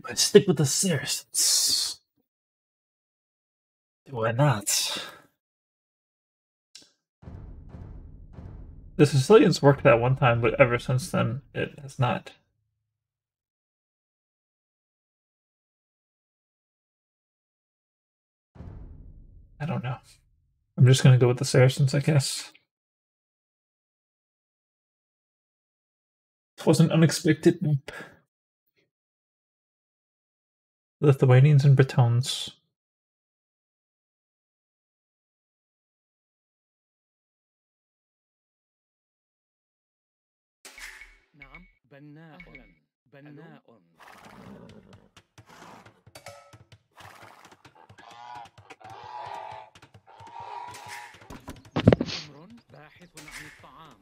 I stick with the Saracens. Why not? The Sicilians worked that one time, but ever since then, it has not. I don't know. I'm just gonna go with the Saracens, I guess. It was an unexpected move. Lithuanians and Bretons. نعم بناء بناء أمر باحث عن الطعام.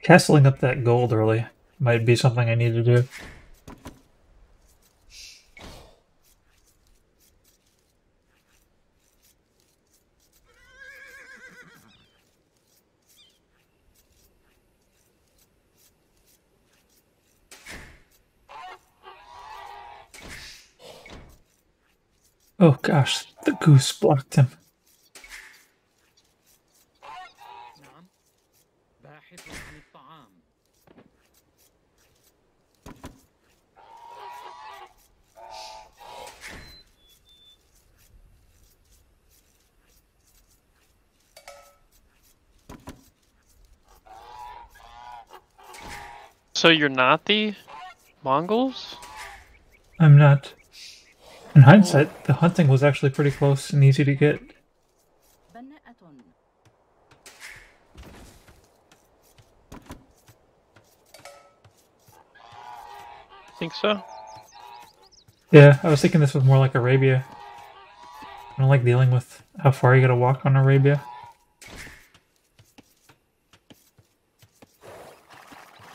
Castling up that gold early might be something I need to do. Oh gosh, the goose blocked him. نعم باحث عن الطعام. So you're not the Mongols? I'm not. In hindsight, the hunting was actually pretty close and easy to get. Think so? Yeah, I was thinking this was more like Arabia. I don't like dealing with how far you gotta walk on Arabia.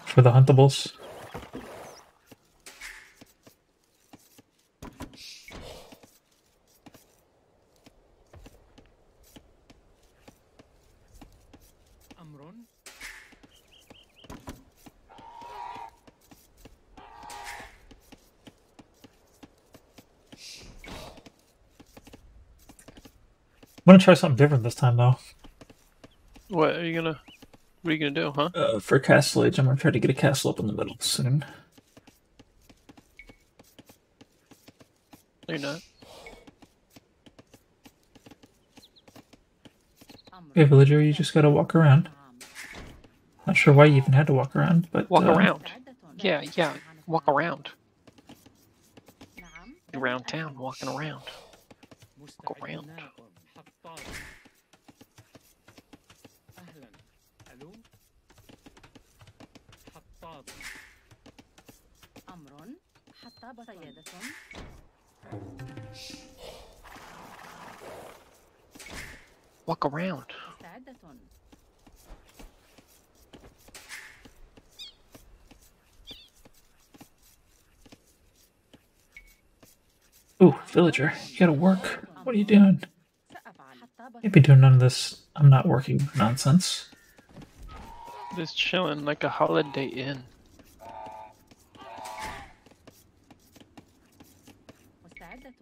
For the huntables. أمر I'm gonna try something different this time, though. What are you gonna do, huh? For Castle Age, I'm gonna try to get a castle up in the middle soon. No, you're not. Okay, villager, you just gotta walk around. Not sure why you even had to walk around, but Walk around. Yeah, walk around. Around town, walking around. Walk around. حطاب. أهلا ألو حطاب. أمر حطاب سيادة. Walk around. مستعدة. ooh, villager, you gotta work. What are you doing? سأفعل. حطاب Can't be doing none of this I'm not working nonsense. Just chilling like a Holiday Inn. مستعدة.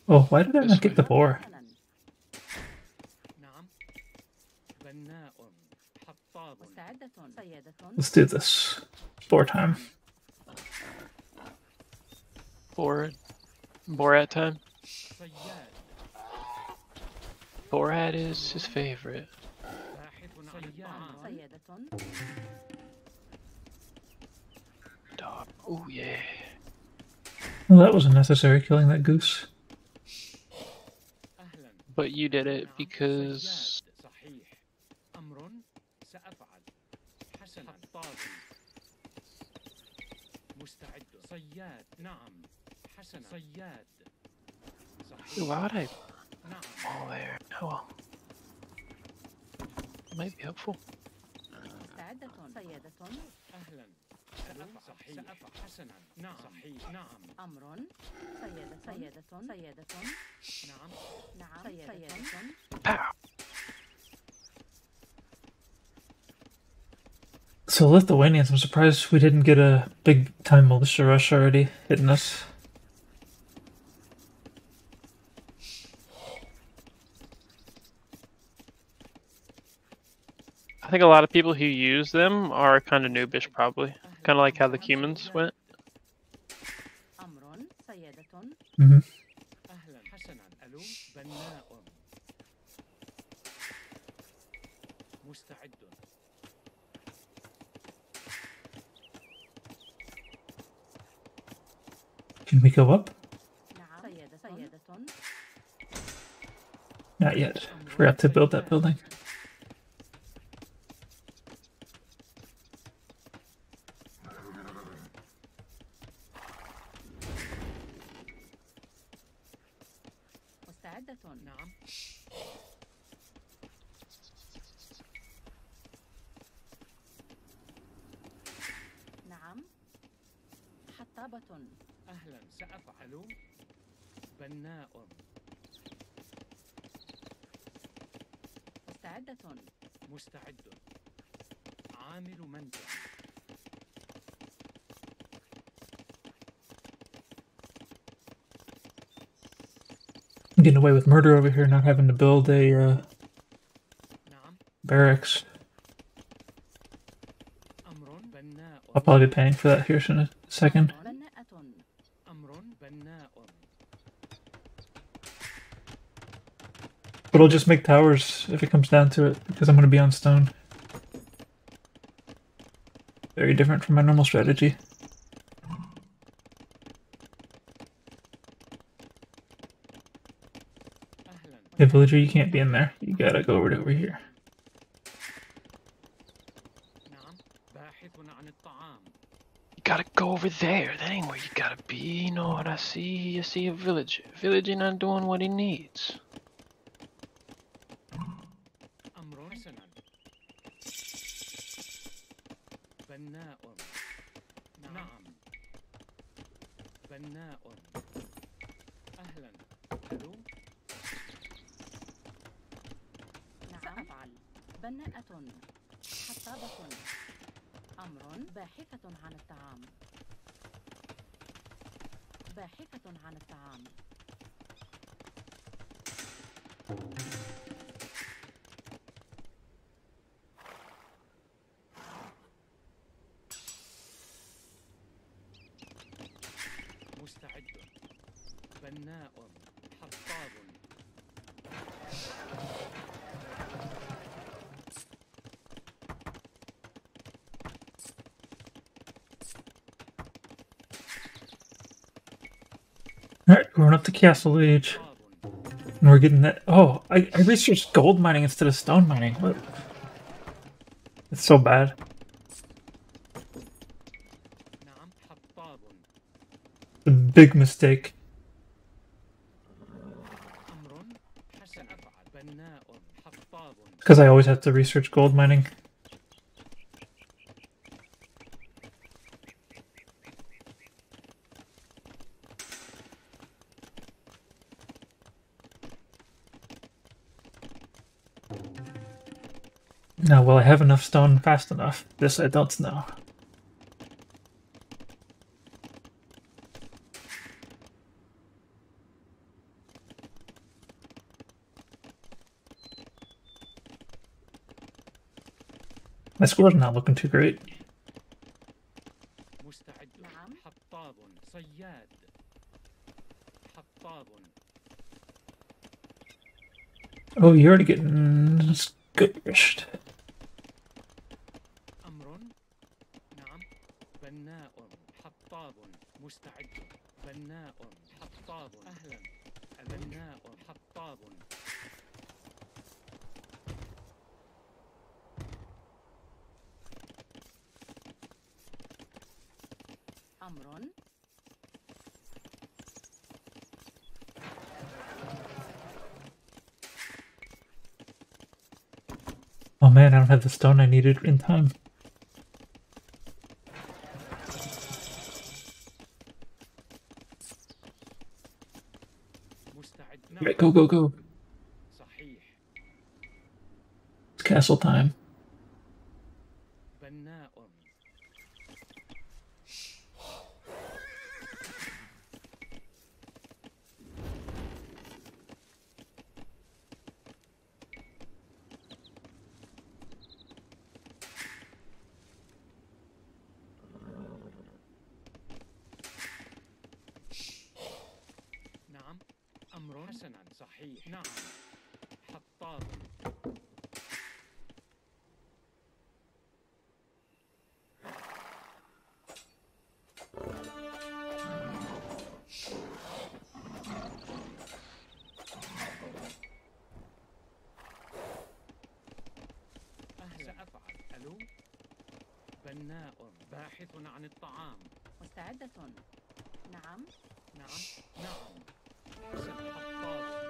Oh, why did I This not get way. the boar? نعم بناء حطاب. مستعدة سيادة. Let's do this. Boar time. Borat time. صياد Borat is his favorite. باحث عن الطعام. سيادة. Dog. Oh yeah. Well, that was unnecessary, killing that goose. أهلا But you did it نعم، because صياد. صحيح أمر سأفعل. حسنا حطاب. مستعد. صياد. نعم حسنا صياد. صحيح. why would I? نعم Oh there. Oh well. Might be helpful. مستعدة سيادة. أهلا صحيح. سأفعل. حسنا. نعم. صحيح. نعم. أمر سيادة نعم. نعم سيادة Pow. So Lithuanians, I'm surprised we didn't get a big time militia rush already hitting us. I think a lot of people who use them are kind of noobish, probably. Kind of like how the Cumans went. أمر سيادة Mm-hmm. أهلا. حسنا. ألو. بناء. مستعد. Can we go up? نعم سيادة Not yet. Forgot to build that building. مستعدة نعم. نعم حطابة أهلا. سأفعل. بناء. مستعدة مستعد. عامل منزل. I'm getting away with murder over here, not having to build a نعم. barracks. أمر بناء. I'll probably be paying for that here in a second. بناءة أمر بناء. But I'll just make towers if it comes down to it, because I'm going to be on stone. Very different from my normal strategy. أهلا. Hey villager, you can't be in there. You gotta go over here. نعم. باحث عن الطعام. You gotta go over there. That ain't where you gotta be. You know what I see? I see a villager. Villager not doing what he needs. أمر. حسنا. بناء. نعم. بناء. أهلا. ألو. نعم سأفعل بناءة حطابة أمر باحثة عن الطعام باحثة عن الطعام مستعد. بناء. حطاب. Alright, we're going up to Castle Age. حطاب. And we're getting that. Oh, I researched gold mining instead of stone mining. What? It's so bad. نعم. حطاب. A big mistake. أمر. حسن. أفعل. بناء. حطاب. Because I always have to research gold mining. Now, will I have enough stone fast enough? This I don't know. My score's not looking too great. مستعد. نعم. حطاب. صياد. حطاب. Oh, you're already getting squished. أمر. نعم. بناء. حطاب. مستعد. بناء. حطاب. أهلا. بناء. حطاب. أمر Oh man, I don't have the stone I needed in time. Go, go, go. صحيح. It's castle time. بناء. نعم. أمر حسنا. صحيح. نعم. حطاب. سأفعل. ألو. بناء. باحث عن الطعام. مستعدة. نعم. نعم. نعم. حسن. حطاب.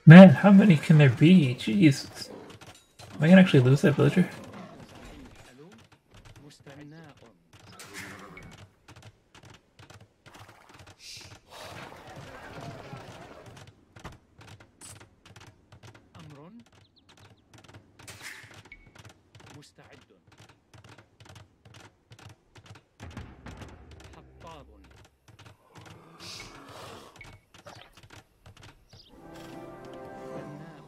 Man, how many can there be? Jesus. Am I gonna actually lose that villager? صحيح. ألو. بناء. أمر. مستعد. حطاب. بناء.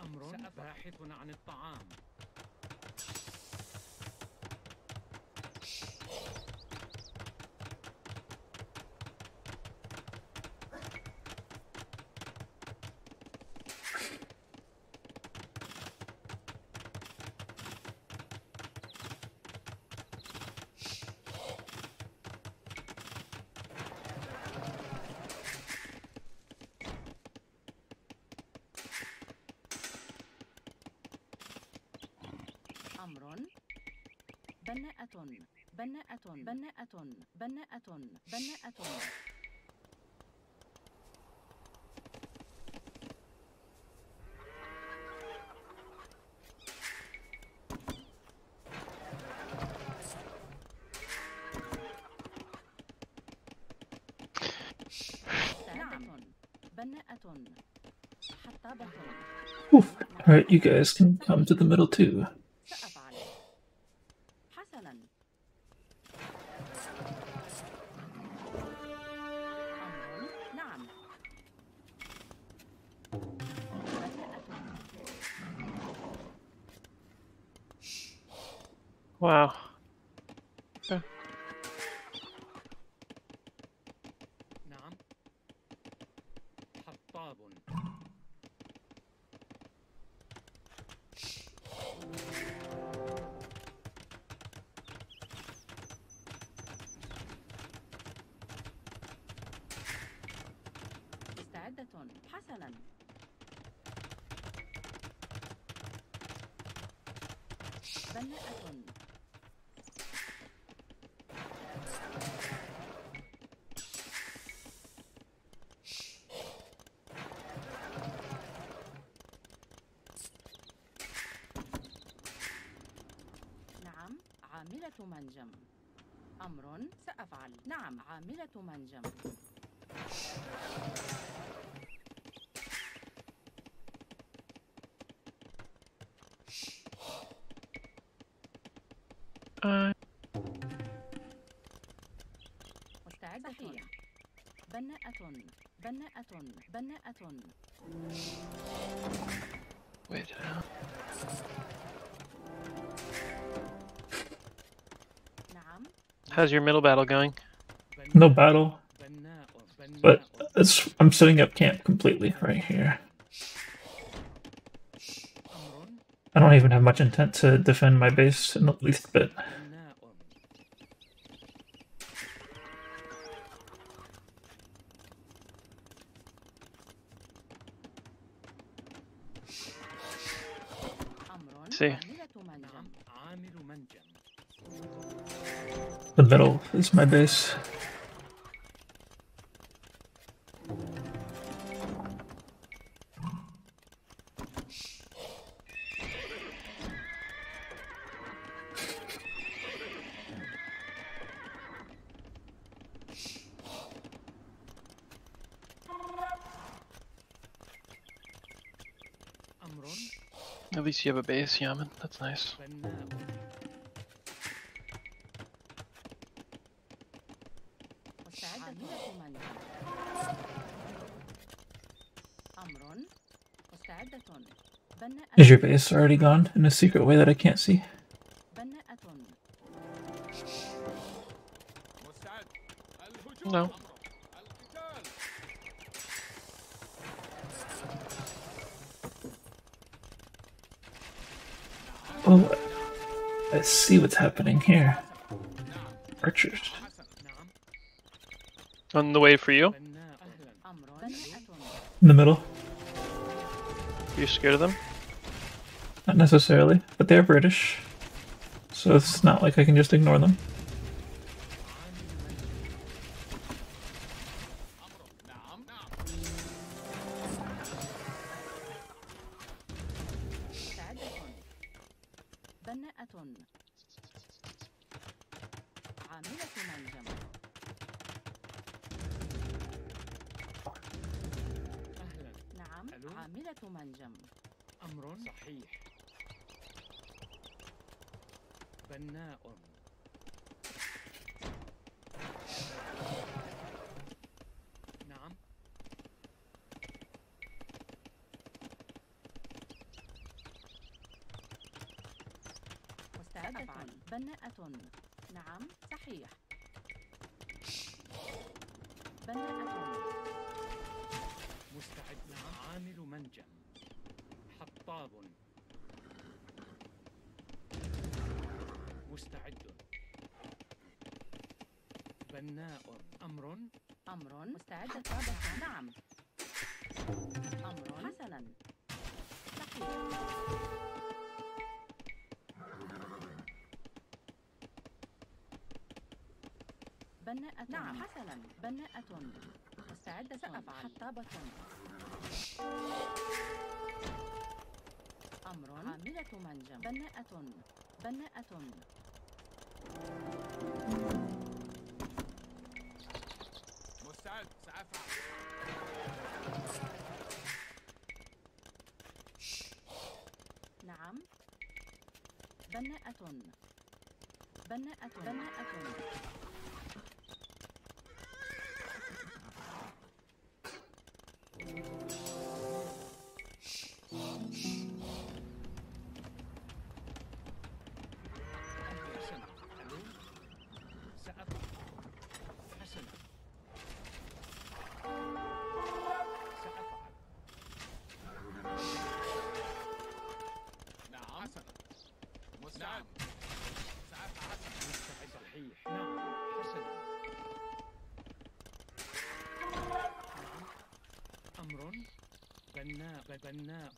أمر. باحث عن الطعام. أمر. بناءة. بناءة. بناءة. بناءة. بناءة. نعم. بناءة. حطابة. Oof. Alright, you guys can come to the middle too. سأفعل. حسنا. أمر. نعم. بناءة. Wow. نعم. حطاب. مستعدة. حسنا. بناءة. نعم. عاملة منجم. أمر. سأفعل. نعم. عاملة منجم. مستعدة. صحيح. بناءة. بناءة. بناءة. Wait. نعم. How's your middle battle going? No battle, بناء. but بناء. I'm setting up camp completely right here. أمر. I don't even have much intent to defend my base in the least bit. بناء. أمر. See. عاملة منجم. نعم. عامل منجم. The middle is my base. At least you have a base, Yaman. That's nice. بناء مستعدة منزل. أمر مستعدة. بناءة. Is your base already gone in a secret way that I can't see? بناءة. No. Oh, I see what's happening here. Archers. نعم. On the way for you? بناء أهلا. أمر بناءة. In the middle. Are you scared of them? Not necessarily, but they're British. So it's not like I can just ignore them. مستعدة. بناءة. عاملة منجم. أهلا. نعم. ألو؟ عاملة منجم. أمر صحيح. بناء نعم. مستعدة. بناءة. نعم. صحيح. بناءة. مستعد. نعم. عامل منجم. حطاب. مستعد. بناء. أمر أمر مستعدة. طابة. نعم. أمر حسنا. صحيح. بناءة. نعم. حسنا. بناءة. مستعدة. سأفعل. حطابة. أمر عاملة منجم. بناءة. بناءة. مستعد سأفعل. نعم. بناءة. بناءة. بناءة. حسنا. ألو؟ سأفعل. حسنا. سأفعل. نعم. حسنا. مستعد. سأفعل. مستعد. صحيح. نعم. حسنا. نعم. أمر بناء. بناء.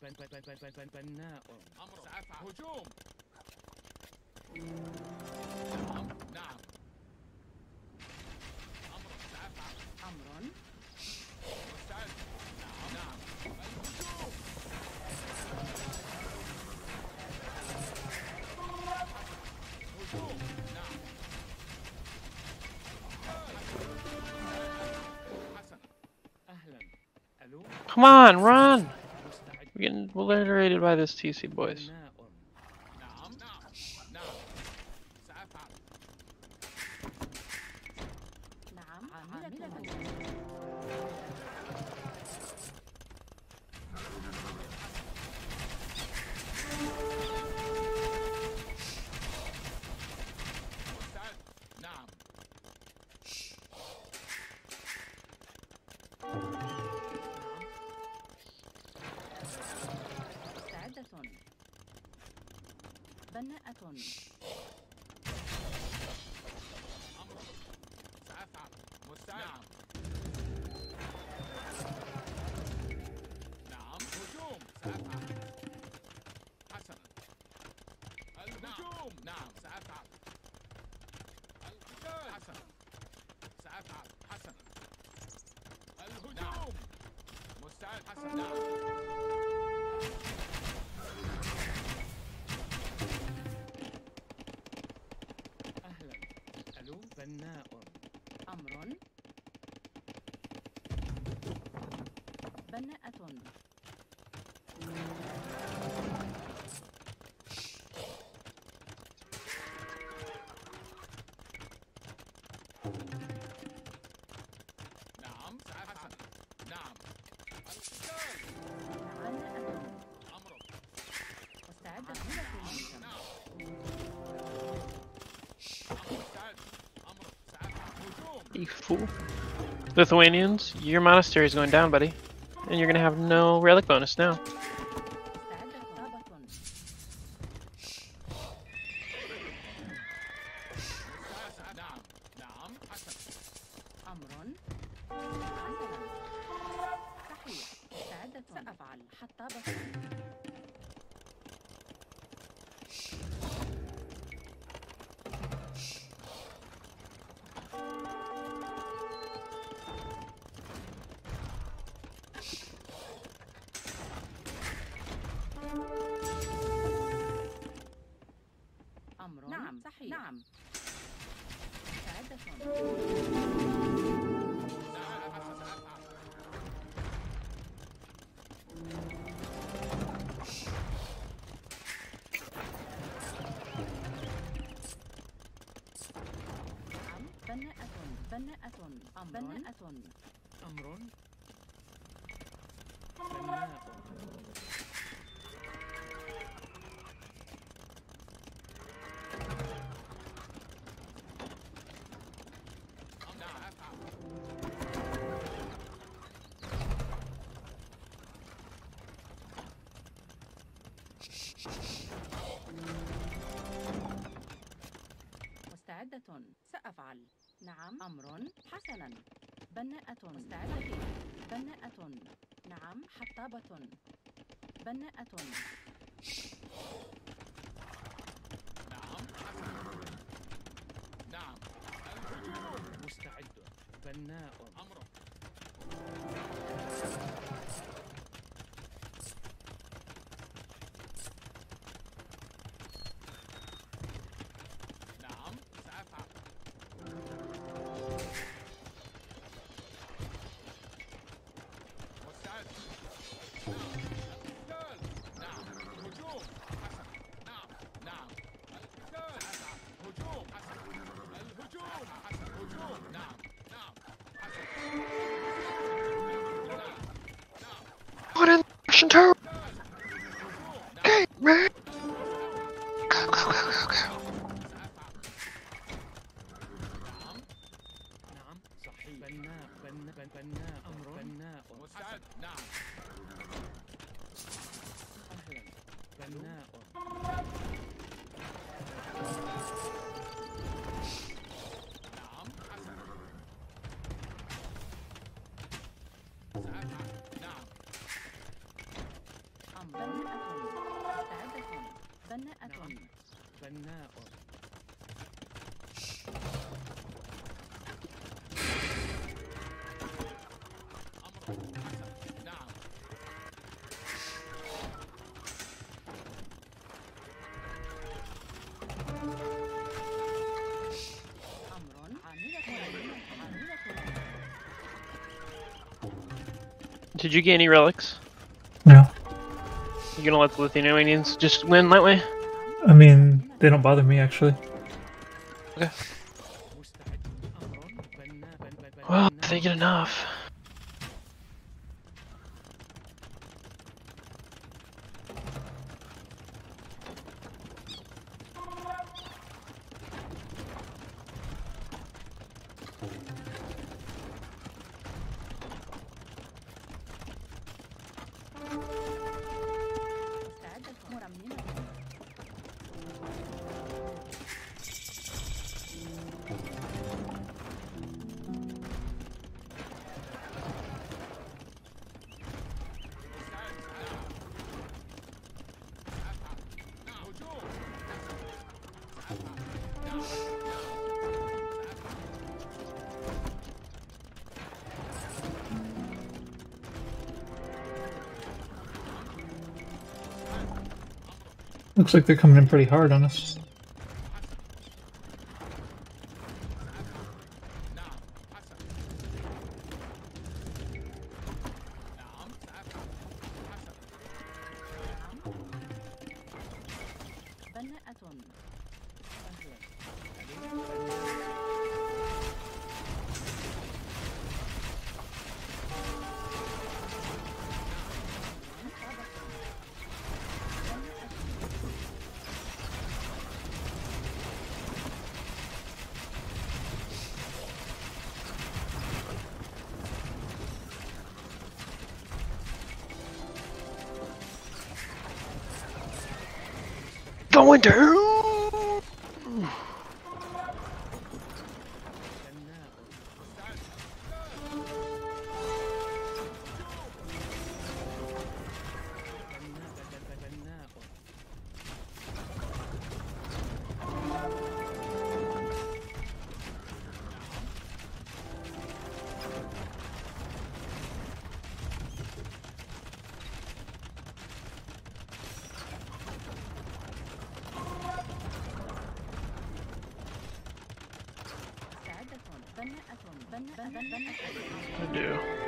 بناء. أمر سأفعل. هجوم. نعم. نعم. أمر سأفعل. أمر مستعد. نعم. نعم. الهجوم. هجوم. نعم. حسنا. أهلا. ألو؟ Come on, run! مستعد. We're getting obliterated by this TC, boys. بناء. نعم. نعم. نعم. سأفعل. نعم. عاملة منجم. مستعد. نعم. مستعدة. بناءة. أمر سأفعل. مستعد. نعم. هجوم. سأفعل. حسنا. الهجوم. نعم. سأفعل. القتال. حسنا. سأفعل. حسنا. الهجوم. مستعد. حسنا. نعم. أهلا. ألو؟ بناء. أمر بناءة. بناءة. أمرك. مستعد عاملة المنشم. مستعد. أمرك. سأفعل. هجوم. You fool. Lithuanians, your monastery is going down, buddy. And you're gonna have no relic bonus now. مستعد خطابة. نعم. نعم. حسنا. أمر. حسنا. صحيح. مستعدة. سأفعل. حطابة. أمر. نعم. صحيح. نعم. مستعدة. نعم. بناءة. بناءة. أمر. بناءة. أمر بناء. نعم. أفعل. مستعدة. سأفعل. نعم. أمر. حسنا. بناءة. مستعدة. بناءة. نعم. حطابة. بناءة. نعم. حسنا. نعم. الهجوم. مستعد بناء. أمرك. نعم. سأفعل. مستعد. نعم. القتال. نعم. هجوم. حسنا. نعم. نعم. القتال. سأفعل. هجوم. حسنا. الهجوم. حسنا. هجوم. نعم. نعم. حسنا. نعم. نعم. What in Russian tower? هجوم. نعم. Okay, man. Go, go, go, go, go. نعم. نعم صحيح. بناء. بناء. أمر بناء. مستعد. نعم. أهلا. بناء. نعم. حسنا. سأفعل. نعم. أمر. بناءة. مستعدة. بناءة. نعم. بناء. أمرك. حسنا. نعم. أمر. عاملة. عاملة. Did you get any relics? No. You gonna let the Lithuanians just win that way? I mean, they don't bother me actually. مستعد. أمر بناء. Well, if they get enough. مستعدة. مرممة. هجوم. Looks like they're coming in pretty hard on us. نعم. حسنا. نعم. سأفعل. حسنا. بناءة. going down. I do.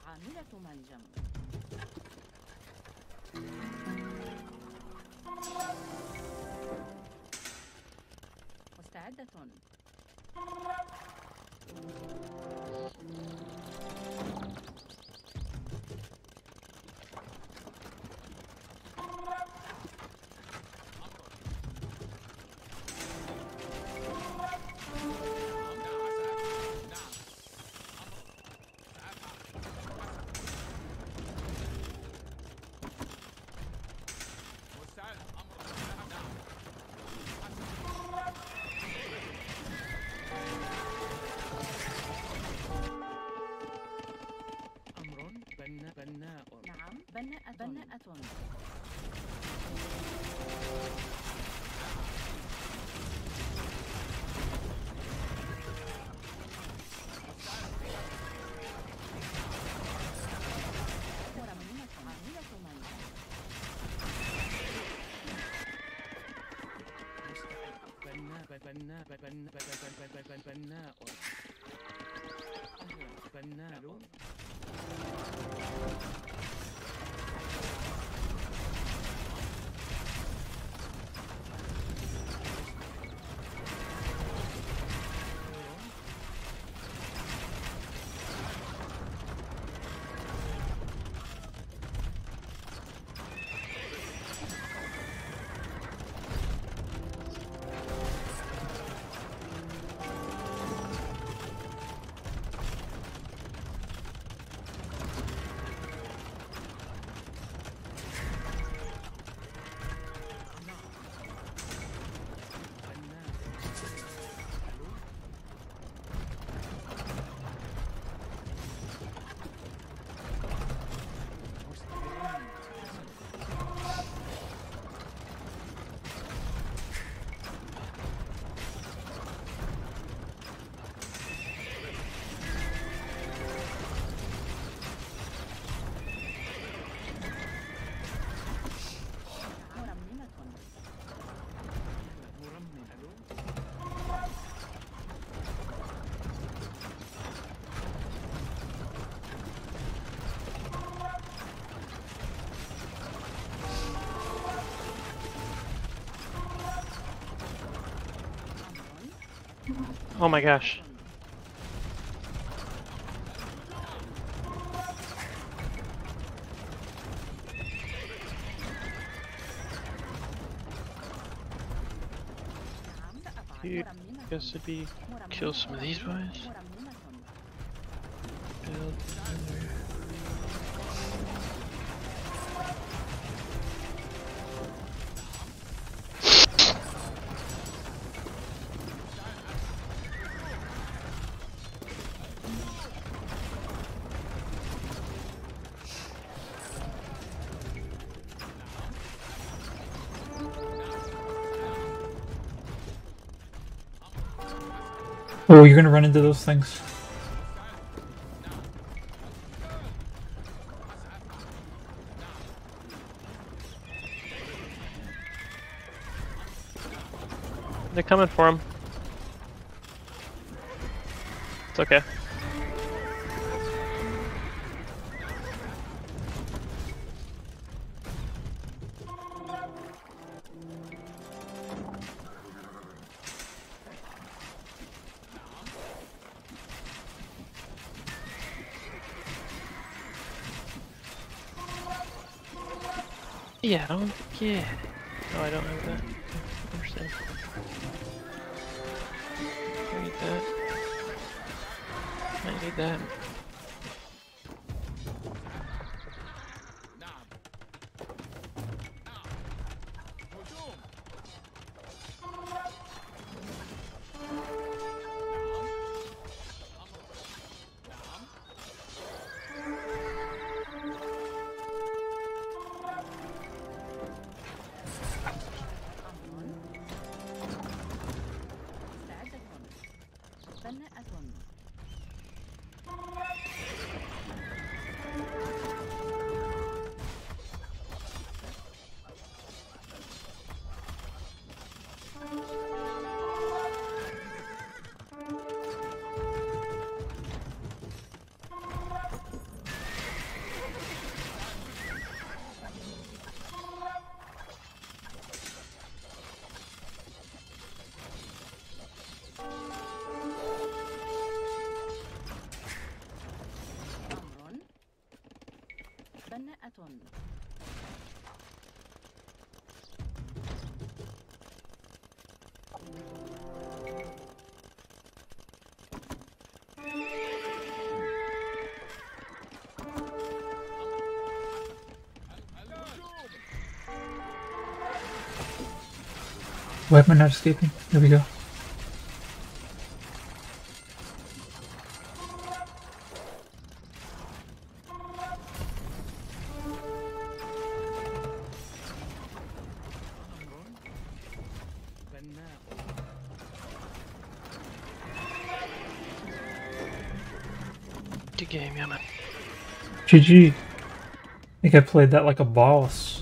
عاملة منجم. مستعدة. نعم بناءة. Oh my gosh. Dude, guess it'd be kill some of these boys. Build another. Oh, you're gonna run into those things. They're coming for him. It's okay. Yeah, I don't get it. Oh, I don't have that. I understand. I need that. I need that. نعم نعم هجوم نعم بناءة. بناءة. Why am I not escaping? There we go. Good game, yeah, man. GG. I think I played that like a boss.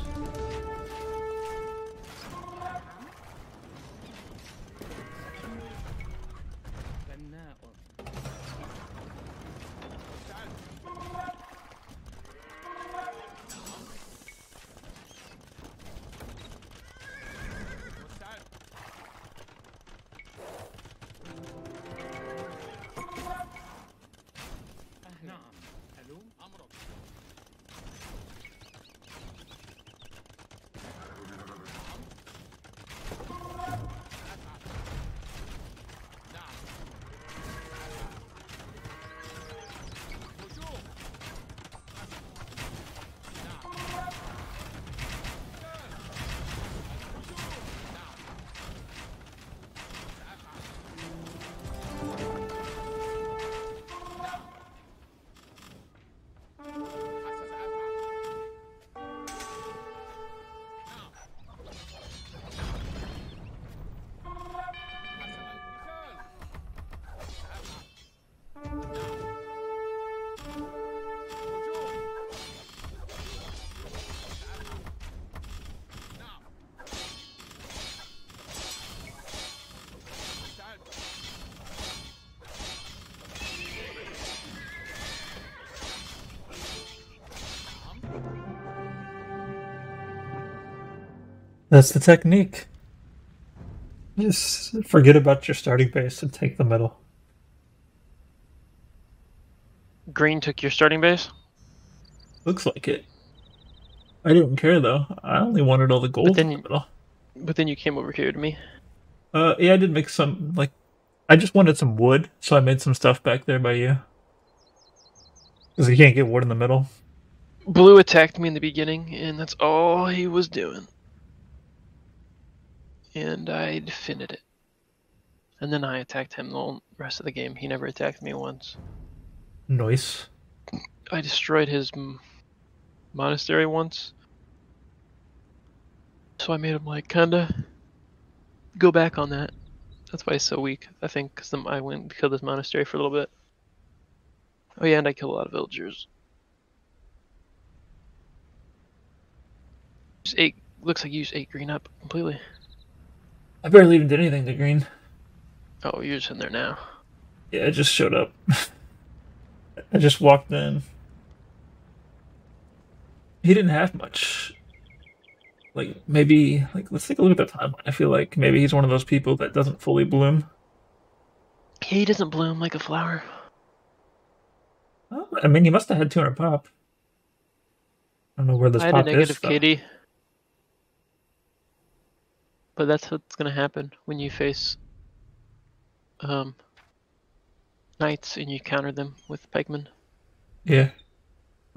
That's the technique. Just forget about your starting base and take the middle. Green took your starting base? Looks like it. I didn't care though. I only wanted all the gold in the middle. But then you came over here to me. Yeah, I did make some, like, I just wanted some wood, so I made some stuff back there by you. Because you can't get wood in the middle. Blue attacked me in the beginning, and that's all he was doing. And I defended it. And then I attacked him the rest of the game. He never attacked me once. Nice. I destroyed his monastery once. So I made him, like, kinda go back on that. That's why he's so weak, I think, because I went and killed his monastery for a little bit. Oh yeah, and I killed a lot of villagers. Just ate, looks like you just ate green up completely. I barely even did anything to green. Oh, you're just in there now. Yeah, I just showed up. I just walked in. He didn't have much. Like, maybe, like, let's take a look at the timeline. I feel like maybe he's one of those people that doesn't fully bloom. He doesn't bloom like a flower. Oh, I mean, he must have had 200 pop. I don't know where this I had a pop negative is. Though. KD. But that's what's gonna happen when you face knights and you counter them with pikemen. Yeah.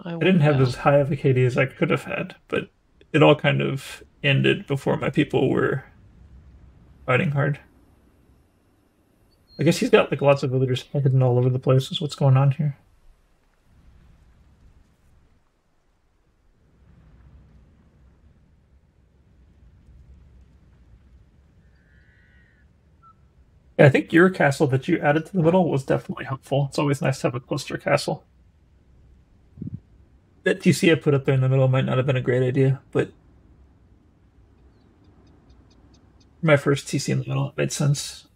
I didn't have now. as high of a KD as I could have had, but it all kind of ended before my people were fighting hard. I guess he's got like lots of villagers hidden all over the place is what's going on here. Yeah, I think your castle that you added to the middle was definitely helpful. It's always nice to have a cluster castle. That TC I put up there in the middle might not have been a great idea, but my first TC in the middle, it made sense.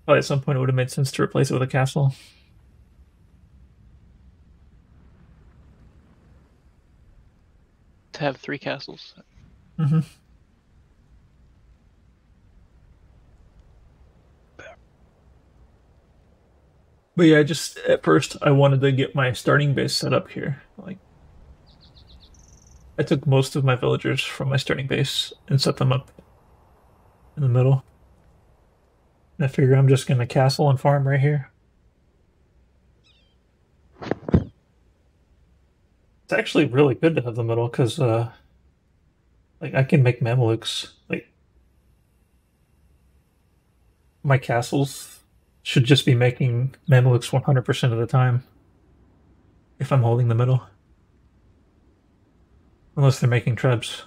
Probably at some point it would have made sense to replace it with a castle. To have 3 castles. Mm-hmm. But yeah, just at first I wanted to get my starting base set up here. Like, I took most of my villagers from my starting base and set them up in the middle. And I figure I'm just gonna castle and farm right here. It's actually really good to have the middle because, like, I can make Mamelukes. Like, my castles should just be making Mamelukes 100% of the time if I'm holding the middle. Unless they're making trebs.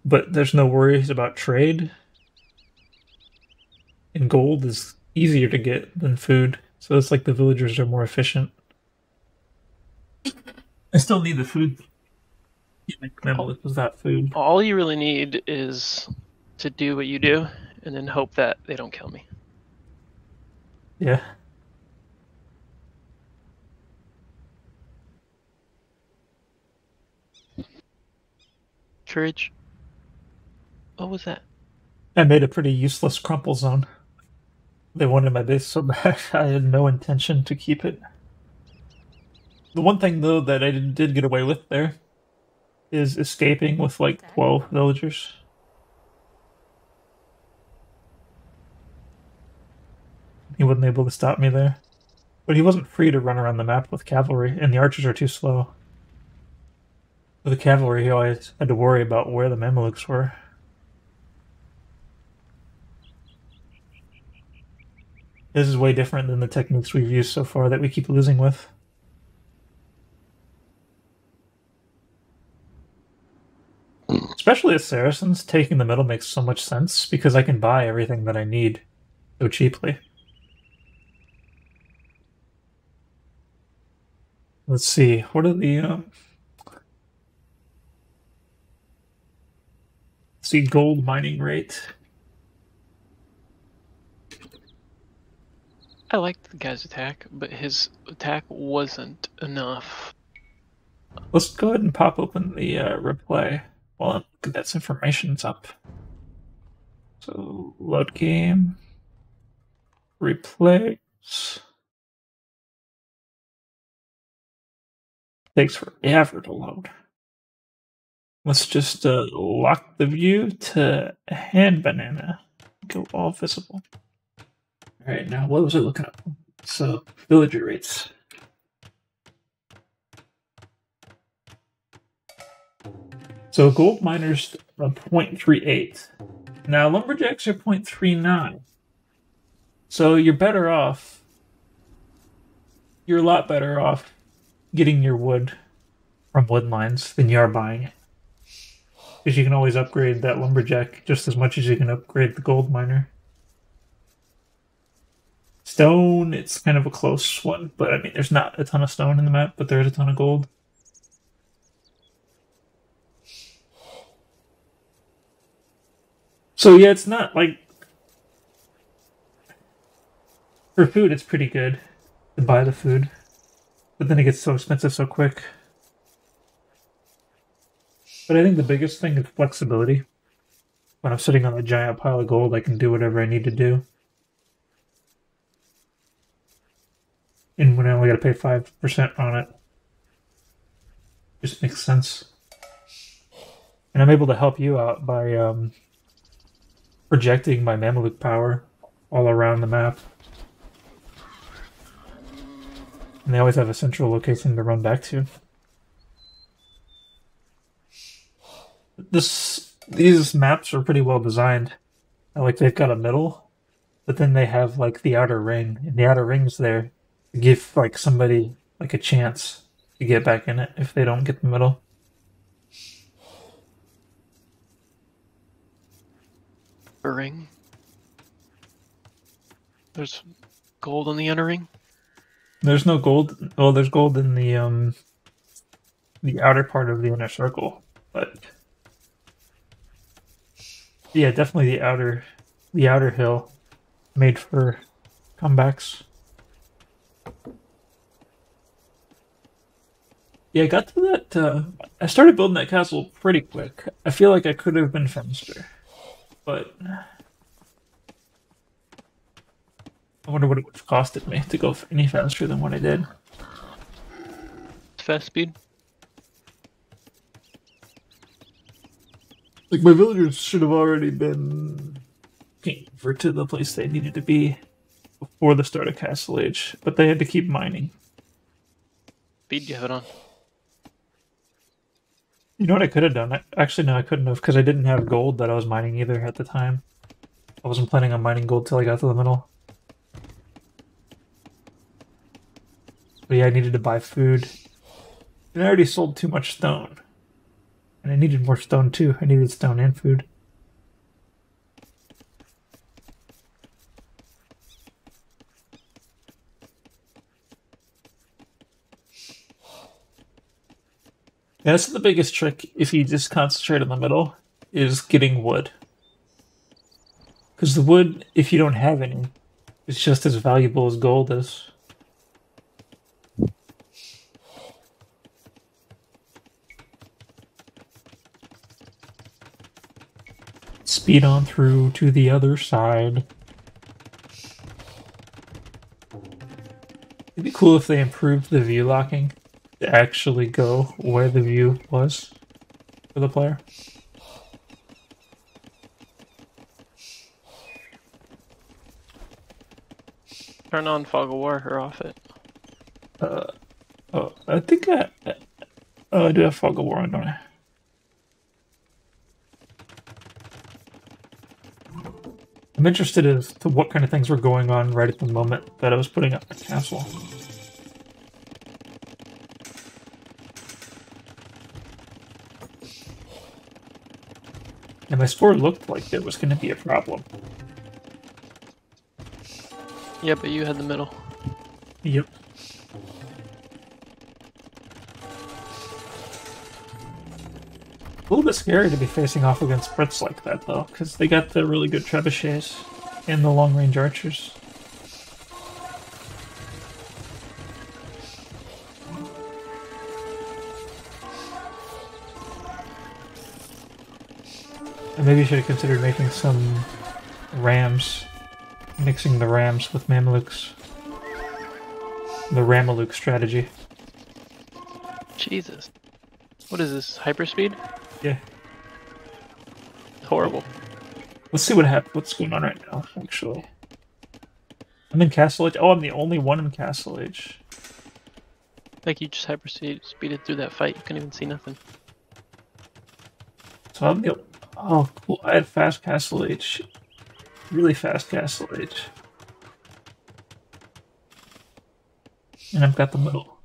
But there's no worries about trade. And gold is easier to get than food. So it's like the villagers are more efficient. I still need the food. You make Mamelukes without food. All you really need is to do what you do and then hope that they don't kill me. Yeah. Courage. What was that? I made a pretty useless crumple zone. They wanted my base so bad, I had no intention to keep it. The one thing, though, that I did get away with there is escaping with, like, 12 villagers. He wasn't able to stop me there. But he wasn't free to run around the map with cavalry, and the archers are too slow. With the cavalry, he always had to worry about where the Mamelukes were. This is way different than the techniques we've used so far that we keep losing with. Especially as Saracens, taking the middle makes so much sense because I can buy everything that I need so cheaply. Let's see, what are the see, gold mining rate. I liked the guy's attack, but his attack wasn't enough. Let's go ahead and pop open the replay Well, look, that's information's up. So load game. Replace. Takes forever to load. Let's just lock the view to hand banana. Go all visible. Alright, now what was I looking up? So, villager rates. So, gold miners are 0.38. Now, lumberjacks are 0.39. So, you're better off. You're a lot better off getting your wood from wood lines than you are buying it. Because you can always upgrade that lumberjack just as much as you can upgrade the gold miner. Stone, it's kind of a close one, but I mean, there's not a ton of stone in the map, but there's a ton of gold. So yeah, it's not like... For food, it's pretty good to buy the food, but then it gets so expensive so quick. But I think the biggest thing is flexibility. When I'm sitting on a giant pile of gold, I can do whatever I need to do. And when I only gotta pay 5% on it, just makes sense. And I'm able to help you out by projecting my Mameluke power all around the map. And they always have a central location to run back to. These maps are pretty well designed. Like, they've got a middle, but then they have like the outer ring, and the outer ring's there to give like somebody like a chance to get back in it if they don't get the middle. A ring. There's gold on the inner ring. There's no gold. Well, there's gold in the outer part of the inner circle, but yeah, definitely the outer hill made for comebacks. Yeah, I got to that. I started building that castle pretty quick. I feel like I could have been faster, but I wonder what it would have costed me to go any faster than what I did. Fast speed. Like, my villagers should have already been over to the place they needed to be before the start of Castle Age, but they had to keep mining. Speed you have it on. You know what I could have done? Actually, no, I couldn't have, because I didn't have gold that I was mining either at the time. I wasn't planning on mining gold till I got to the middle. But yeah, I needed to buy food. And I already sold too much stone. And I needed more stone too. I needed stone and food. Yeah, that's the biggest trick if you just concentrate on the middle, is getting wood. Because the wood, if you don't have any, is just as valuable as gold is. Speed on through to the other side. It'd be cool if they improved the view locking to actually go where the view was for the player. Turn on Fog of War or off it. Oh, I think I do have Fog of War on, don't I? I'm interested as to what kind of things were going on right at the moment that I was putting up the castle. And my score looked like it was going to be a problem. Yeah, but you had the middle. Yep. A little bit scary to be facing off against Brits like that, though, because they got the really good trebuchets and the long-range archers. Maybe you should have considered making some rams, mixing the rams with Mamelukes. The Ramaluk strategy. Jesus. What is this? Hyperspeed? Yeah. Horrible. Let's see what's going on right now, actually. I'm in Castle Age. Oh, I'm the only one in Castle Age. Like you just speeded through that fight. You couldn't even see nothing. So I'm the... Oh, cool. I had fast Castle Age. Really fast Castle Age. And I've got the middle.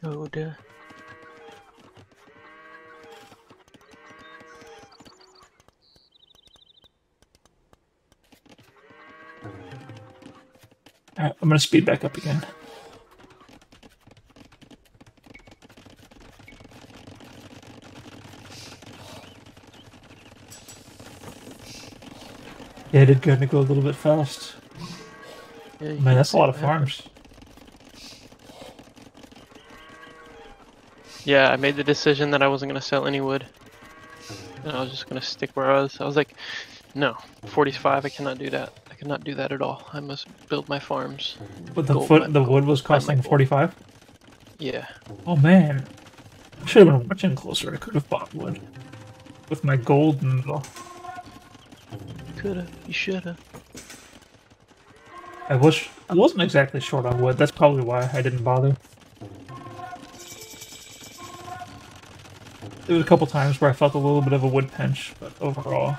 Oh dear. Alright, I'm gonna speed back up again. Yeah, I did kind of go a little bit fast. Yeah, you Man, can that's a see lot of what happened. farms. Yeah, I made the decision that I wasn't gonna sell any wood. And I was just gonna stick where I was. I was like, no, 45, I cannot do that. I cannot do that at all. I must build my farms. But the Gold the wood was find my costing gold. 45? Yeah. Oh man. I should have been watching closer. I could have bought wood. With my gold and all. Coulda, you shoulda. I wasn't exactly short on wood. That's probably why I didn't bother. There was a couple times where I felt a little bit of a wood pinch, but overall,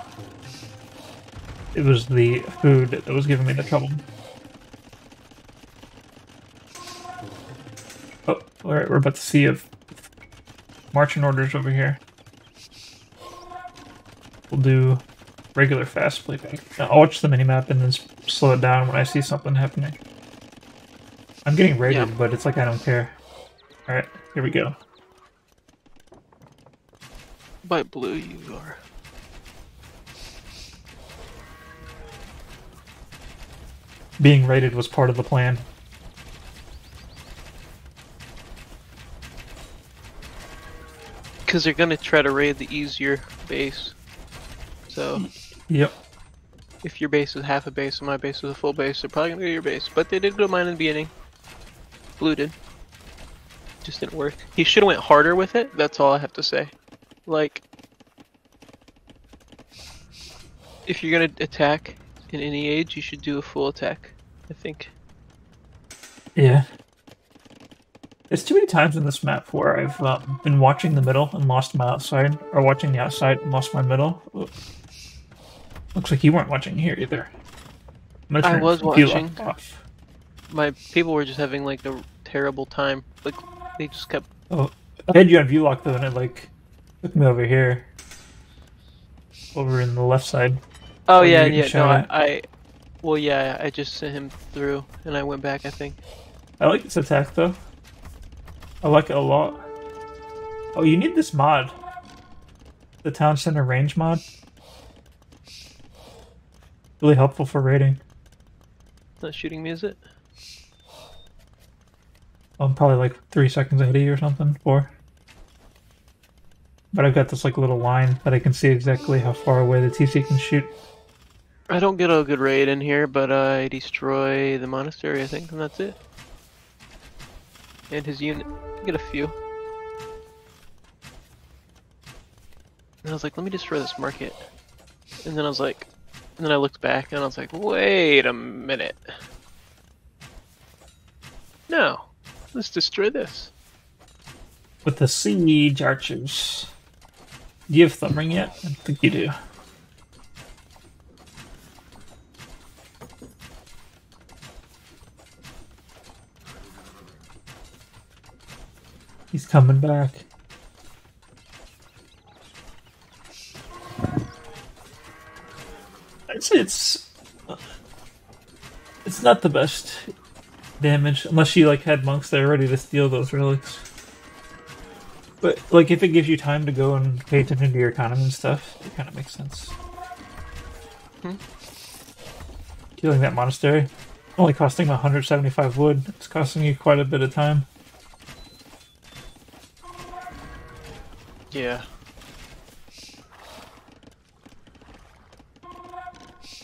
it was the food that was giving me the trouble. Oh, alright, we're about to see if marching orders over here. We'll do regular fast playback. I'll watch the minimap and then slow it down when I see something happening. I'm getting raided, Yeah. but it's like I don't care. Alright, here we go. By blue you are. Being raided was part of the plan. Because they're gonna try to raid the easier base. So, Yep. if your base is half a base and my base is a full base, they're probably gonna go to your base. But they did go mine in the beginning. Blue did. Just didn't work. He should have went harder with it, that's all I have to say. Like, if you're gonna attack in any age, you should do a full attack, I think. Yeah. There's too many times in this map where I've been watching the middle and lost my outside, or watching the outside and lost my middle. Ooh. Looks like you weren't watching here either. I'm gonna I turn was view watching. off. My people were just having like a terrible time. Like, they just kept... Oh, I had you on view lock though, and it like took me over here, over in the left side. Oh Oh, yeah, you yeah, shot no, it. well yeah, I just sent him through, and I went back, I think. I like this attack though. I like it a lot. Oh, you need this mod. The town center range mod. Really helpful for raiding. Not shooting me, is it? I'm probably like 3 seconds ahead of you or something, 4. But I've got this like little line that I can see exactly how far away the TC can shoot. I don't get a good raid in here, but I destroy the monastery, I think, and that's it. And his unit. I get a few. And I was like, let me destroy this market. And then I was like, and then I looked back and I was like, wait a minute. No, let's destroy this. With the siege archers. Do you have thumb ring yet? I think you do. He's coming back. I'd say it's not the best damage unless you like had monks there ready to steal those relics. But like if it gives you time to go and pay attention to your economy and stuff, it kind of makes sense. Killing that monastery only costing 175 wood. It's costing you quite a bit of time. Yeah.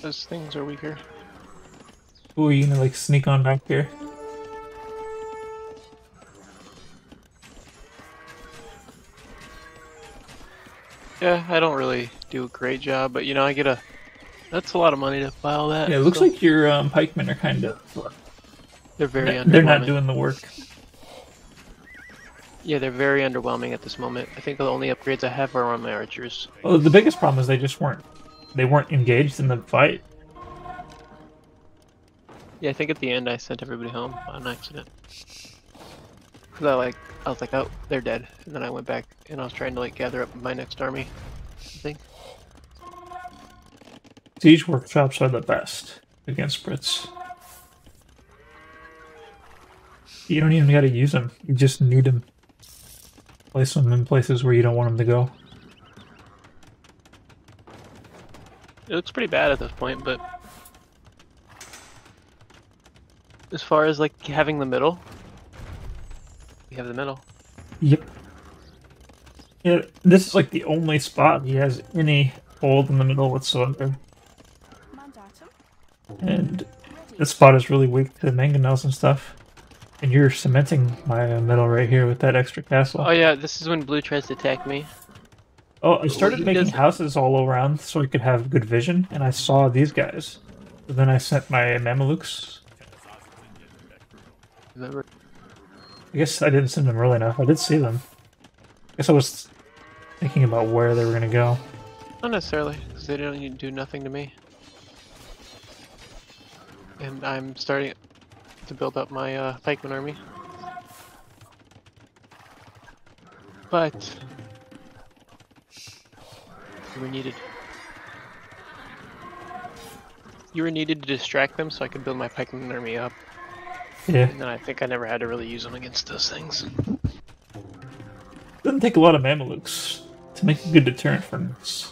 Those things are weaker. Ooh, you gonna like sneak on back here? Yeah, I don't really do a great job, but you know, I get a. That's a lot of money to buy all that. Yeah, it looks so like your pikemen are kind of. they're very underwhelming. They're not doing the work. Yeah, they're very underwhelming at this moment. I think the only upgrades I have are on my archers. Well, the biggest problem is they just weren't. They weren't engaged in the fight. Yeah, I think at the end I sent everybody home on accident. Cause I was like, oh, they're dead, and then I went back and I was trying to like gather up my next army. I think. Siege workshops are the best against Brits. You don't even gotta use them. You just need them. Place them in places where you don't want them to go. It looks pretty bad at this point, but as far as like having the middle, we have the middle. Yep. Yeah, this is like the only spot he has any hold in the middle whatsoever. And this spot is really weak to mangonels and stuff. And you're cementing my middle right here with that extra castle. Oh yeah, this is when blue tries to attack me. Oh, I started He making does- houses all around so I could have good vision, and I saw these guys. So then I sent my Mamelukes. Remember? I guess I didn't send them early enough. I did see them. I guess I was thinking about where they were going to go. Not necessarily, because they don't do nothing to me. And I'm starting to build up my pikeman army. But you were needed. You were needed to distract them so I could build my pikeman army up. Yeah. And then I think I never had to really use them against those things. Doesn't take a lot of Mamelukes to make a good deterrent for this.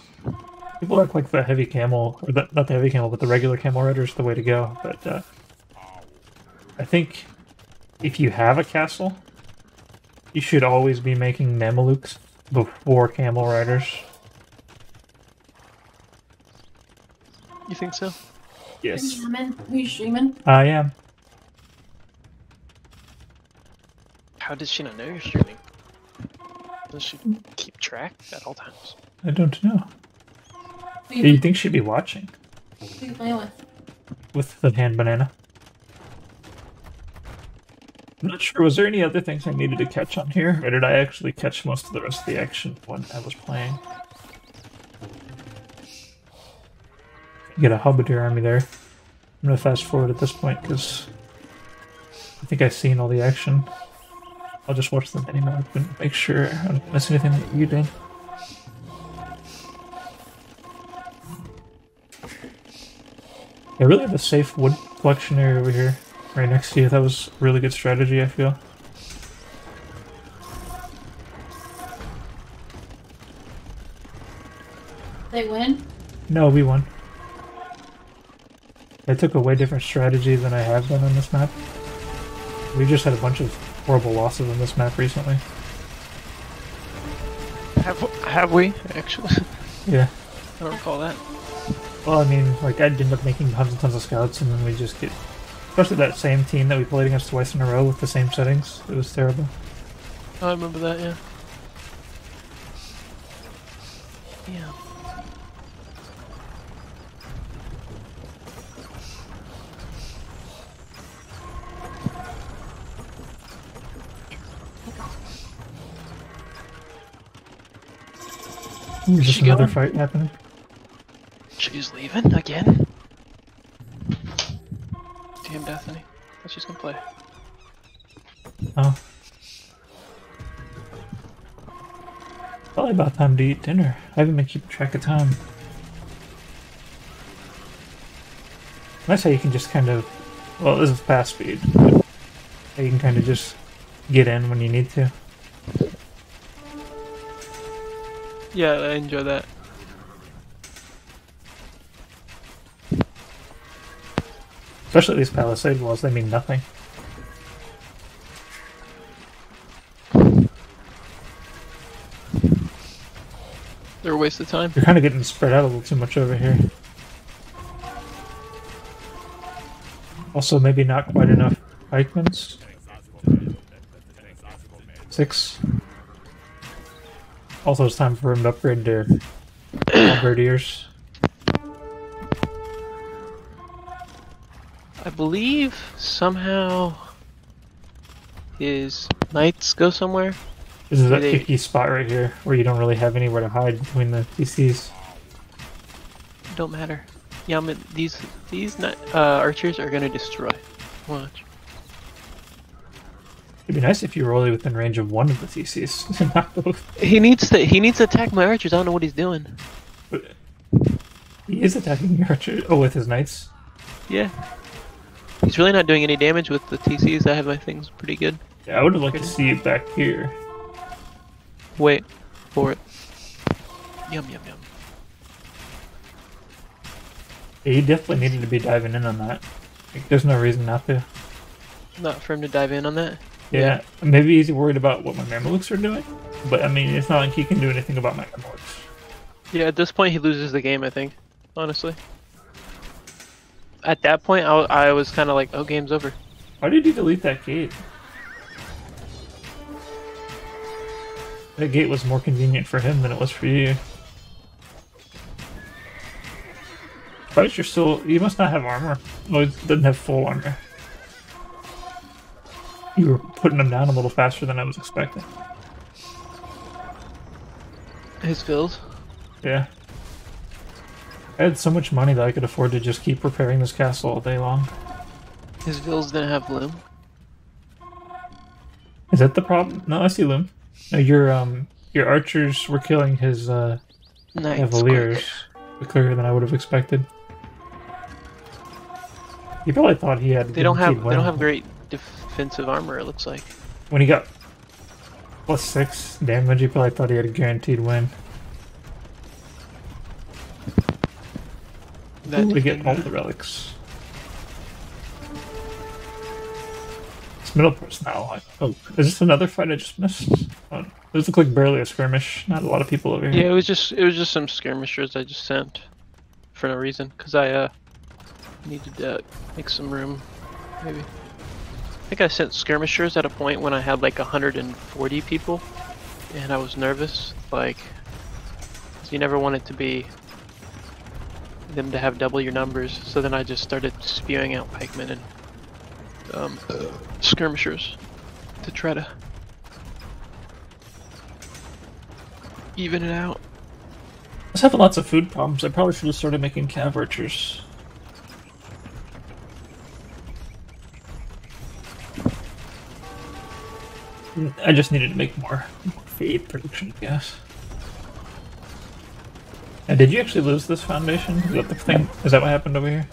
People act like the heavy camel, or not the heavy camel, but the regular camel rider is the way to go. But I think if you have a castle, you should always be making Mamelukes before camel riders. You think so? Yes, Streaming? Are you streaming? I am. How does she not know you're streaming? Does she keep track at all times? I don't know. Who You you, think she'd be watching who you playing with? with the hand banana? I'm not sure. Was there any other things I needed to catch on here, or did I actually catch most of the rest of the action when I was playing? Get a Halberdier army there. I'm gonna fast forward at this point because I think I've seen all the action. I'll just watch the minimap and make sure I don't miss anything that you did. I really have a safe wood collection area over here, right next to you. That was a really good strategy, I feel. They win? No, we won. I took a way different strategy than I have done on this map. We just had a bunch of horrible losses on this map recently. Have we actually? Yeah. I don't recall that. Well, I mean, like, I'd end up making tons and tons of scouts, and then we just get... Especially that same team that we played against twice in a row with the same settings. It was terrible. Oh, I remember that. Yeah. Yeah. There's just she another going? fight happening. She's leaving again? Damn, Bethany. Let's just gonna play. Oh. Probably about time to eat dinner. I haven't been keeping track of time. Nice how you can just kind of... Well, this is fast speed, but you can kind of just get in when you need to. Yeah, I enjoy that. Especially these palisade walls, they mean nothing. They're a waste of time. You're kind of getting spread out a little too much over here. Also, maybe not quite enough pikemans. 6. Also, it's time for him to upgrade their halberdiers. I believe somehow his knights go somewhere. This is that They- picky spot right here where you don't really have anywhere to hide between the PCs. Don't matter. Yeah, these archers are gonna destroy. Watch. It'd be nice if you were only within range of one of the TCs, not both. He needs to attack my archers. I don't know what he's doing. But he is attacking your archer. Oh, with his knights. Yeah. He's really not doing any damage with the TCs. I have my things pretty good. Yeah, I would have liked to see it back here. Wait for it. Yum yum yum. Yeah, he definitely needed to be diving in on that. Like, there's no reason not to. Not for him to dive in on that. Yeah, maybe he's worried about what my Mamelukes are doing, but I mean, it's not like he can do anything about my Mamelukes. Yeah, at this point he loses the game, I think. Honestly. At that point, I was kind of like, oh, game's over. Why did you delete that gate? That gate was more convenient for him than it was for you. But you're still... You must not have armor. Oh, it doesn't have full armor. You were putting them down a little faster than I was expecting. His fills. Yeah. I had so much money that I could afford to just keep repairing this castle all day long. His vills didn't have loom. Is that the problem? No, I see Loom. No, your archers were killing his Nice. Cavaliers quicker than I would have expected. You probably thought he had. They don't have guaranteed win. great defensive armor. It looks like. When he got +6 damage, you probably thought he had a guaranteed win. That We get defender. all the relics. It's middle personnel. Oh, is this another fight I just missed? Oh, this looks like barely a skirmish. Not a lot of people over here. Yeah, it was just some skirmishers I just sent for no reason because I needed to make some room. Maybe. I think I sent skirmishers at a point when I had like 140 people, and I was nervous. Like, 'cause you never want it to be them to have double your numbers. So then I just started spewing out pikemen and skirmishers to try to even it out. I was having lots of food problems. I probably should have started making cav archers. I just needed to make more feed production, I guess. And did you actually lose this foundation? Is that the thing? Is that what happened over here?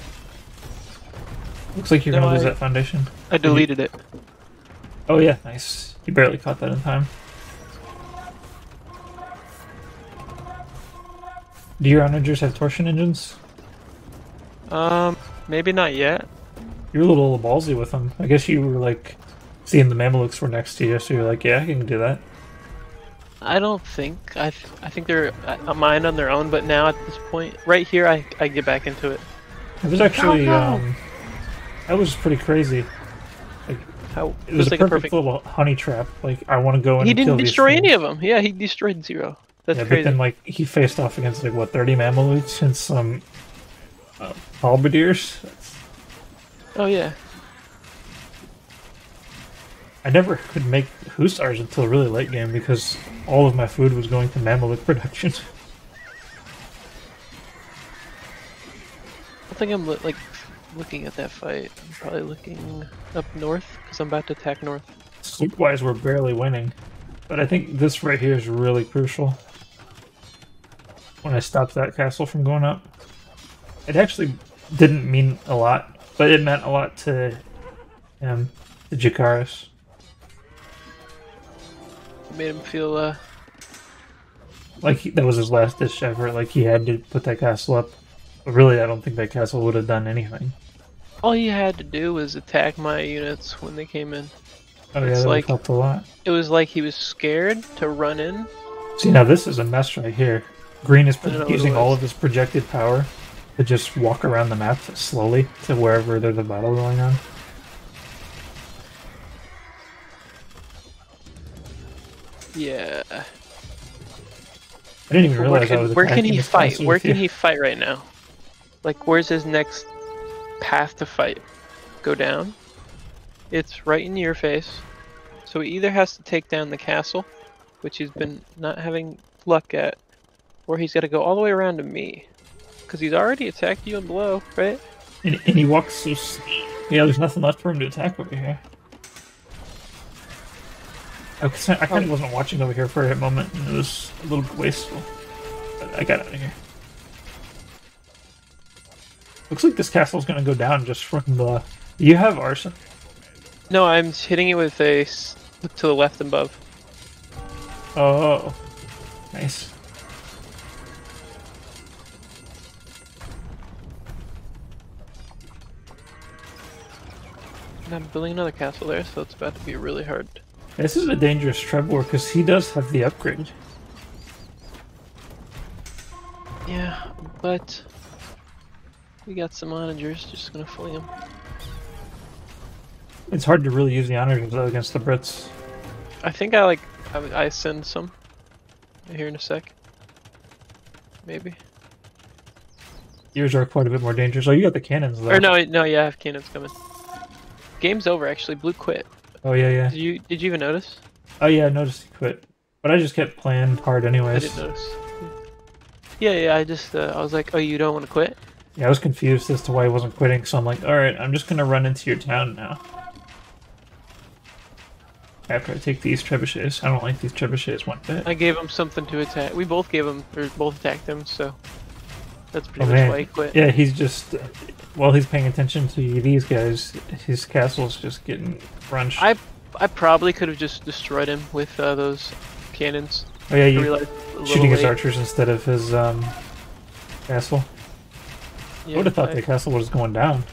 Looks like you're No, gonna lose I- that foundation. I deleted it. Oh yeah, nice. You barely caught that in time. Do your onagers have torsion engines? Maybe not yet. You're a little ballsy with them. I guess you were like seeing the Mamelukes were next to you, so you're like, yeah, I can do that. I don't think. I think they're mine on their own, but now at this point, right here, I get back into it. It was actually Oh, no. that was pretty crazy. Like How it was a like perfect little honey trap. Like I want to go in. He and kill didn't these destroy any things. of them. Yeah, he destroyed 0. That's Yeah, but crazy. then like he faced off against like what 30 Mamelukes and some halberdiers. Oh yeah. I never could make Hussars until really late game because all of my food was going to Mameluke production. I think I'm like looking at that fight. I'm probably looking up north because I'm about to attack north. Sleep-wise, we're barely winning, but I think this right here is really crucial. When I stopped that castle from going up, it actually didn't mean a lot, but it meant a lot to Jakaris. Made him feel Like that was his last ditch ever. Like he had to put that castle up. But really, I don't think that castle would have done anything. all he had to do was attack my units when they came in. Oh yeah, It's that like- helped a lot. It was like he was scared to run in. See, now this is a mess right here. Green is I don't know what using it all was. of his projected power to just walk around the map slowly to wherever there's a battle going on. Yeah. I didn't even realize I was Where can attacking he this fight? castle Where with can you. he fight right now? Like, where's his next path to fight? Go down? It's right in your face. So he either has to take down the castle, which he's been not having luck at, or he's got to go all the way around to me. Because he's already attacked you and below, right? And he walks so steep. Yeah, there's nothing left for him to attack over here. I kind of wasn't watching over here for a moment, and it was a little wasteful. But I got out of here. Looks like this castle's gonna go down just from the... You have arson? No, I'm hitting it with a look to the left and above. Oh, nice. And I'm building another castle there, so it's about to be really hard. This is a dangerous Trebor because he does have the upgrade. Yeah, but we got some onagers, just gonna fling them. It's hard to really use the honors though against the Brits. I think I send some here in a sec. Maybe. Yours are quite a bit more dangerous. Oh, you got the cannons though. Or no, yeah, I have cannons coming. Game's over actually. Blue quit. Oh yeah, yeah. Did you even notice? Oh yeah, I noticed he quit. But I just kept playing hard I anyways. didn't notice. Yeah, I just I was like, oh, you don't want to quit? Yeah, I was confused as to why he wasn't quitting, so I'm like, alright, I'm just gonna run into your town now. After I take these trebuchets. I don't like these trebuchets one bit. I gave him something to attack. We both gave him, or both attacked him, so that's pretty Oh much man. why he quit. Yeah, he's just... while he's paying attention to these guys, his castle's just getting crunched. I probably could have just destroyed him with those cannons. Oh yeah, I you realized a little shooting his late. archers instead of his castle. I Yeah, would have thought the castle was going down.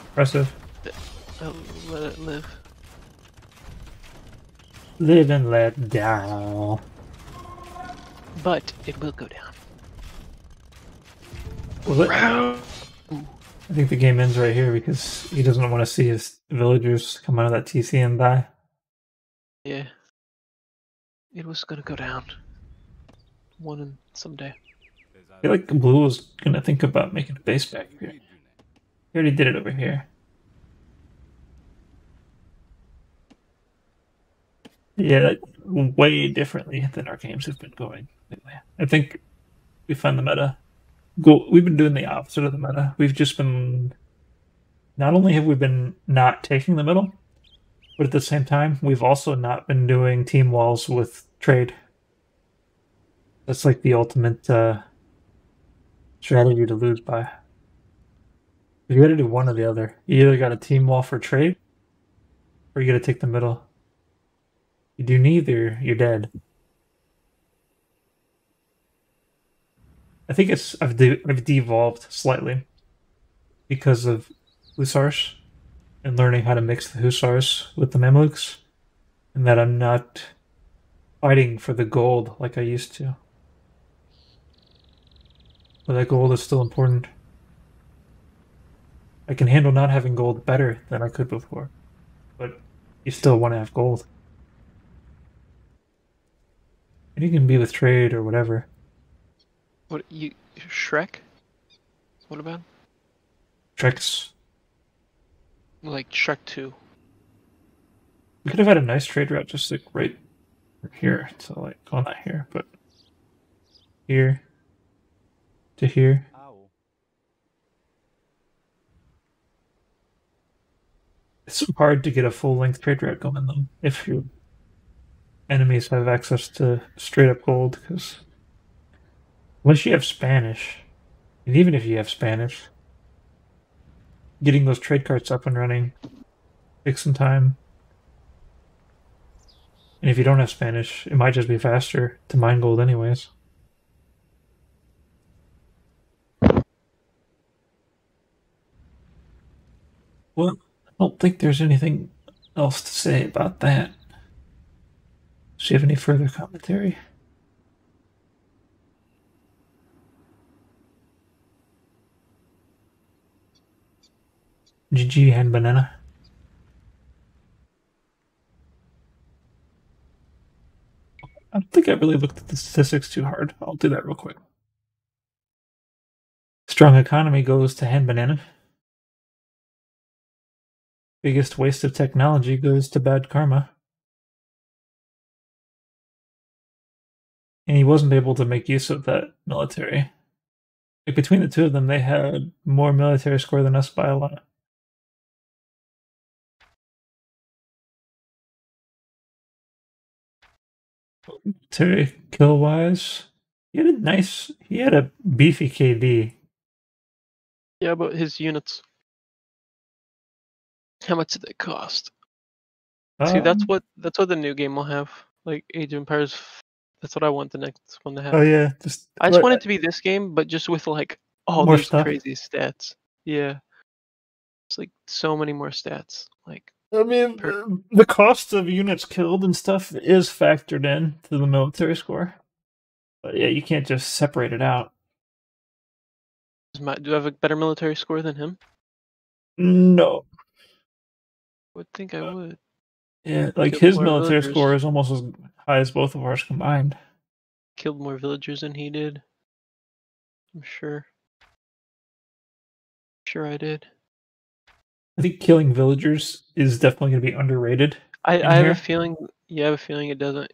Impressive. I'll let it live. Live and let down. But it will go down. Will it? I think the game ends right here because he doesn't want to see his villagers come out of that TC and die. Yeah. It was gonna go down. One and someday. I feel like Blue was gonna think about making a base back here. He already did it over here. Yeah, way differently than our games have been going lately. I think we found the meta. We've been doing the opposite of the meta. We've just been... Not only have we been not taking the middle, but at the same time, we've also not been doing team walls with trade. That's like the ultimate strategy to lose by. You gotta do one or the other. You either got a team wall for trade, or you gotta take the middle. You do neither, you're dead. I think I've devolved slightly because of Hussars and learning how to mix the Hussars with the Mamluks, and that I'm not fighting for the gold like I used to. But that gold is still important. I can handle not having gold better than I could before, but you still want to have gold. And you can be with trade or whatever. What Shrek? What about? Tricks. Like Shrek 2. We could have had a nice trade route just like right here to like, well not here, but here to here. It's so hard to get a full length trade route going though if your enemies have access to straight up gold, because unless you have Spanish, and even if you have Spanish, getting those trade carts up and running takes some time. And if you don't have Spanish, it might just be faster to mine gold anyways. Well, I don't think there's anything else to say about that. Do you have any further commentary? GG and banana. I don't think I really looked at the statistics too hard. I'll do that real quick. Strong economy goes to hand banana. Biggest waste of technology goes to bad karma. And he wasn't able to make use of that military. Like between the two of them, they had more military score than us by a lot. Military kill wise, he had a beefy KD. Yeah, but his units. How much did they cost? See, that's what the new game will have. Like Age of Empires. That's what I want the next one to have. Oh yeah, I just want it to be this game, but just with like all more these stuff. crazy stats. Yeah, it's like so many more stats. Like, I mean, the cost of units killed and stuff is factored in to the military score. But yeah, you can't just separate it out. do I have a better military score than him? No. I would think I would. Yeah, like Killed his more military villagers. score is almost as high as both of ours combined. Killed more villagers than he did. I'm sure. Sure, I did. I think killing villagers is definitely going to be underrated. I have here. a feeling. Yeah, I have a feeling it doesn't.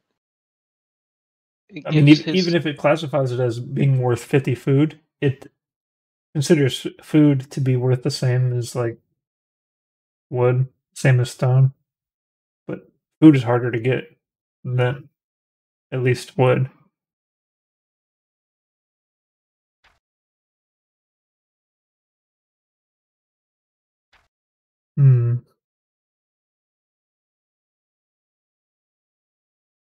I mean, even if it classifies it as being worth 50 food, it considers food to be worth the same as like wood, same as stone. But food is harder to get than at least wood. Hmm.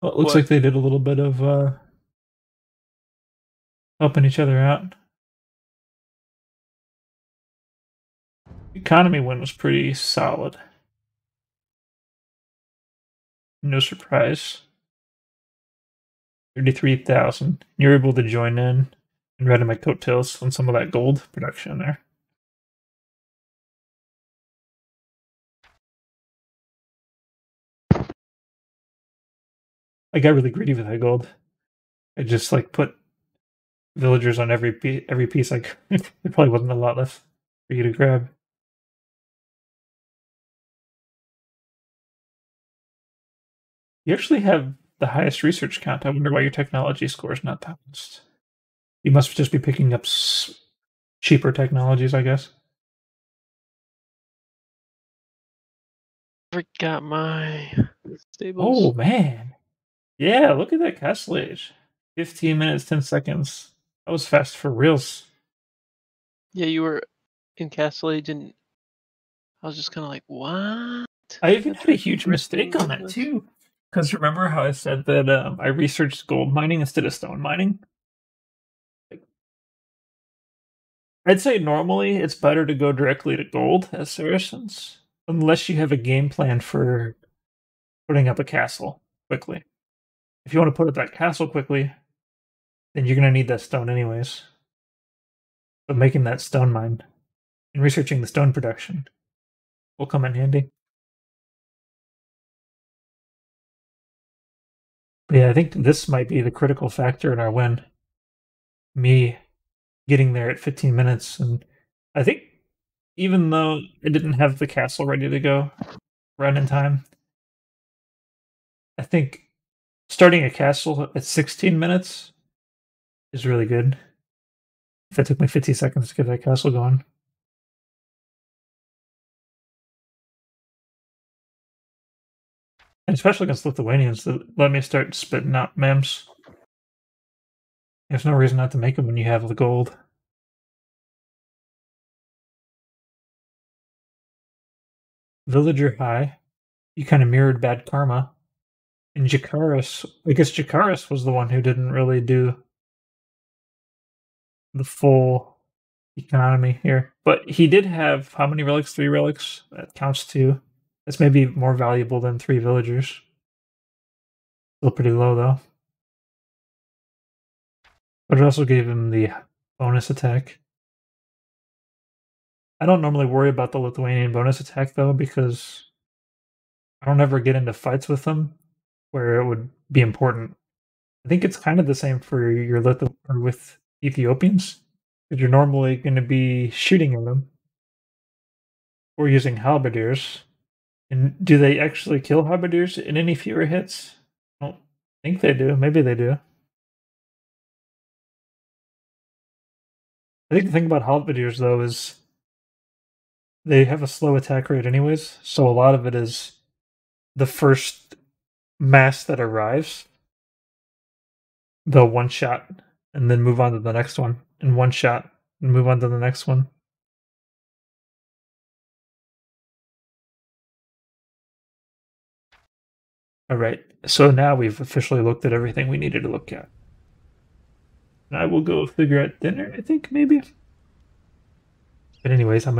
Well, it looks What? like they did a little bit of helping each other out. Economy win was pretty solid. No surprise. 33,000. You're able to join in and ride on my coattails on some of that gold production there. I got really greedy with that gold. I just like put villagers on every piece. Like there probably wasn't a lot left for you to grab. You actually have the highest research count. I wonder why your technology score is not balanced. You must just be picking up cheaper technologies, I guess. Forgot my stables. Oh man, yeah! Look at that castle age. 15 minutes 10 seconds. That was fast for reals. Yeah, you were in Castle Age, and I was just kind of like, what? I even That's had a huge mistake on that ridiculous. too. Because remember how I said that I researched gold mining instead of stone mining? I'd say normally it's better to go directly to gold as Saracens, unless you have a game plan for putting up a castle quickly. If you want to put up that castle quickly, then you're going to need that stone anyways. So making that stone mine and researching the stone production will come in handy. But yeah, I think this might be the critical factor in our win. Me getting there at 15 minutes, and I think even though I didn't have the castle ready to go run in time, I think starting a castle at 16 minutes is really good. If it took me 50 seconds to get that castle going. And especially against Lithuanians that let me start spitting out mems. There's no reason not to make them when you have the gold. Villager high. You kind of mirrored bad karma. And Jakaris, I guess Jakaris was the one who didn't really do the full economy here. But he did have how many relics? 3 relics. That counts too. That's maybe more valuable than 3 villagers. Still pretty low though. But it also gave him the bonus attack. I don't normally worry about the Lithuanian bonus attack though, because I don't ever get into fights with them where it would be important. I think it's kind of the same for your or with Ethiopians, because you're normally going to be shooting at them or using halberdiers. And do they actually kill halberdiers in any fewer hits? I don't think they do. Maybe they do. I think the thing about halberdiers though is they have a slow attack rate anyways, so a lot of it is the first mass that arrives, they'll one shot and then move on to the next one, and one shot and move on to the next one. Alright, so now we've officially looked at everything we needed to look at. And I will go figure out dinner, I think, maybe? But anyways, I'm